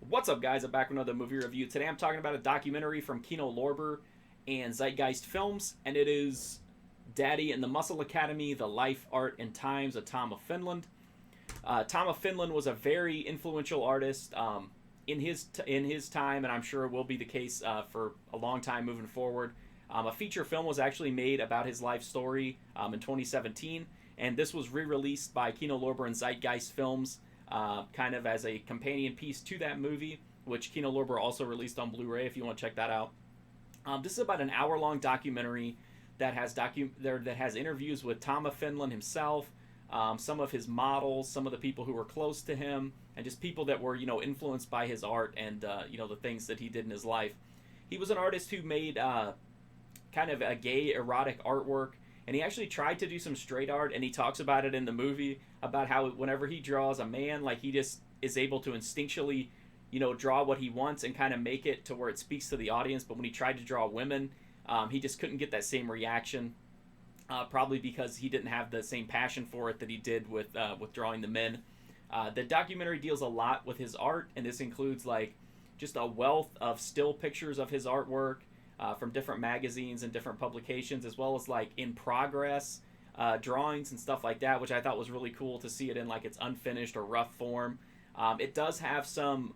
What's up, guys? I'm back with another movie review. Today I'm talking about a documentary from Kino, Lorber, and Zeitgeist Films, and it is Daddy and the Muscle Academy, The Life, Art, and Times of Tom of Finland. Tom of Finland was a very influential artist in his time, and I'm sure it will be the case for a long time moving forward. A feature film was actually made about his life story in 2017, and this was re-released by Kino, Lorber, and Zeitgeist Films kind of as a companion piece to that movie, which Kino Lorber also released on Blu-ray if you want to check that out. This is about an hour-long documentary that has interviews with Tom of Finland himself, some of his models, some of the people who were close to him, and just people that were influenced by his art and the things that he did in his life. He was an artist who made kind of a gay erotic artwork, and he actually tried to do some straight art, and he talks about it in the movie about how whenever he draws a man, like, he just is able to instinctually draw what he wants and kind of make it to where it speaks to the audience. But when he tried to draw women, he just couldn't get that same reaction, probably because he didn't have the same passion for it that he did with drawing the men. The documentary deals a lot with his art, and this includes like just a wealth of still pictures of his artwork from different magazines and different publications, as well as like in progress drawings and stuff like that, which I thought was really cool to see it in like its unfinished or rough form. It does have some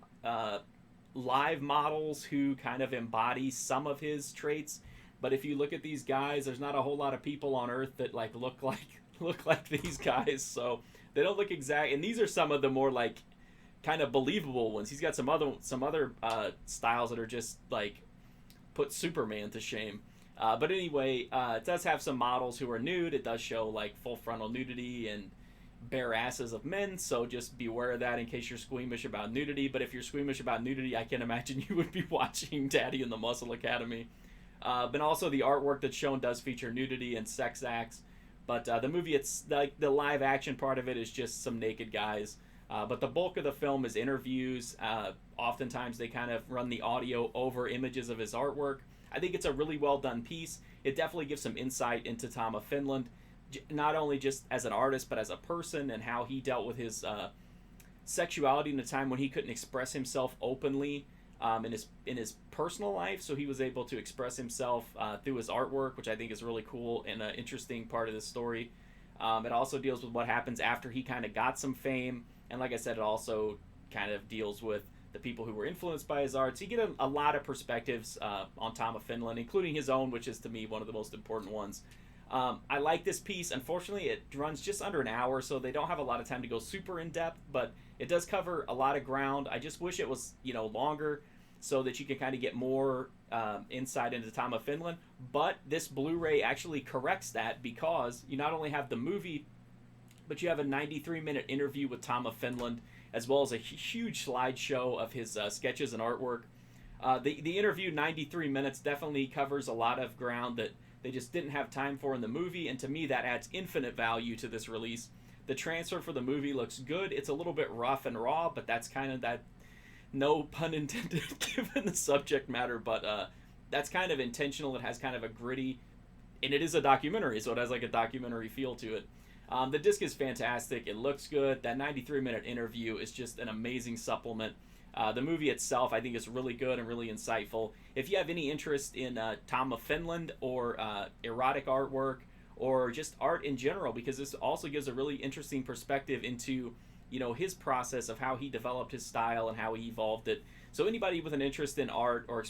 live models who kind of embody some of his traits, but if you look at these guys, there's not a whole lot of people on Earth that like look like these guys, so they don't look exact. And these are some of the more like kind of believable ones. He's got some other styles that are just like put Superman to shame. But anyway, it does have some models who are nude. It does show like full frontal nudity and bare asses of men, so just beware of that in case you're squeamish about nudity. But if you're squeamish about nudity, I can imagine you would be watching Daddy and the Muscle Academy. But also the artwork that's shown does feature nudity and sex acts. But the movie, it's like the live action part of it is just some naked guys. But the bulk of the film is interviews. Oftentimes they kind of run the audio over images of his artwork. I think it's a really well done piece. It definitely gives some insight into Tom of Finland, not only just as an artist, but as a person, and how he dealt with his sexuality in a time when he couldn't express himself openly in his personal life. So he was able to express himself through his artwork, which I think is really cool and an interesting part of the story. It also deals with what happens after he kind of got some fame, and like I said, it also kind of deals with the people who were influenced by his art. So you get a lot of perspectives on Tom of Finland, including his own, which is to me one of the most important ones. I like this piece. Unfortunately, it runs just under an hour, so they don't have a lot of time to go super in depth, but it does cover a lot of ground. I just wish it was longer, so that you can kind of get more insight into Tom of Finland. But this Blu-ray actually corrects that, because you not only have the movie, but you have a 93-minute interview with Tom of Finland, as well as a huge slideshow of his sketches and artwork. The interview, 93 minutes, definitely covers a lot of ground that they just didn't have time for in the movie, and to me that adds infinite value to this release. The transfer for the movie looks good. It's a little bit rough and raw, but that's kind of that, no pun intended given the subject matter, but that's kind of intentional. It has kind of a gritty, and it is a documentary, so it has like a documentary feel to it. The disc is fantastic. It looks good. That 93-minute interview is just an amazing supplement. The movie itself, I think, is really good and really insightful. If you have any interest in Tom of Finland or erotic artwork or just art in general, because this also gives a really interesting perspective into his process of how he developed his style and how he evolved it. So anybody with an interest in art or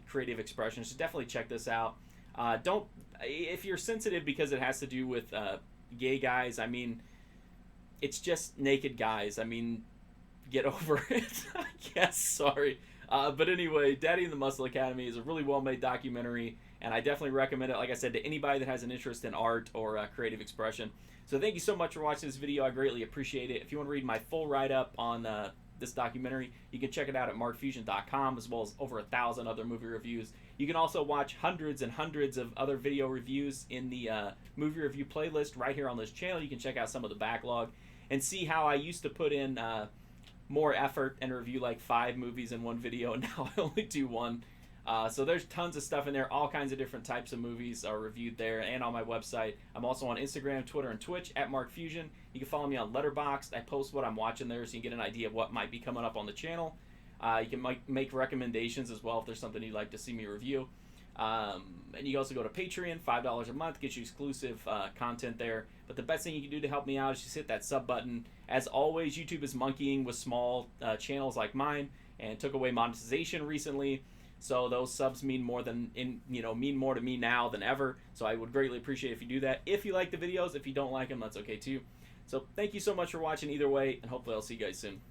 creative expression should definitely check this out. If you're sensitive because it has to do with gay guys, I mean, it's just naked guys. I mean, get over it. I guess. Sorry. But anyway, Daddy and the Muscle Academy is a really well-made documentary, and I definitely recommend it, like I said, to anybody that has an interest in art or creative expression. So thank you so much for watching this video. I greatly appreciate it. If you want to read my full write-up on this documentary, you can check it out at markfusion.com, as well as over 1,000 other movie reviews. You can also watch hundreds and hundreds of other video reviews in the movie review playlist right here on this channel. You can check out some of the backlog and see how I used to put in more effort and review like 5 movies in one video, and now I only do one. So there's tons of stuff in there. All kinds of different types of movies are reviewed there and on my website. I'm also on Instagram, Twitter, and Twitch at MarkFusion. You can follow me on Letterboxd. I post what I'm watching there so you can get an idea of what might be coming up on the channel. You can make recommendations as well if there's something you'd like to see me review. And you can also go to Patreon, $5 a month, gets you exclusive content there. But the best thing you can do to help me out is just hit that sub button. As always, YouTube is monkeying with small channels like mine and took away monetization recently. So those subs mean more to me now than ever. So I would greatly appreciate if you do that. If you like the videos, if you don't like them, that's okay too. So thank you so much for watching either way, and hopefully I'll see you guys soon.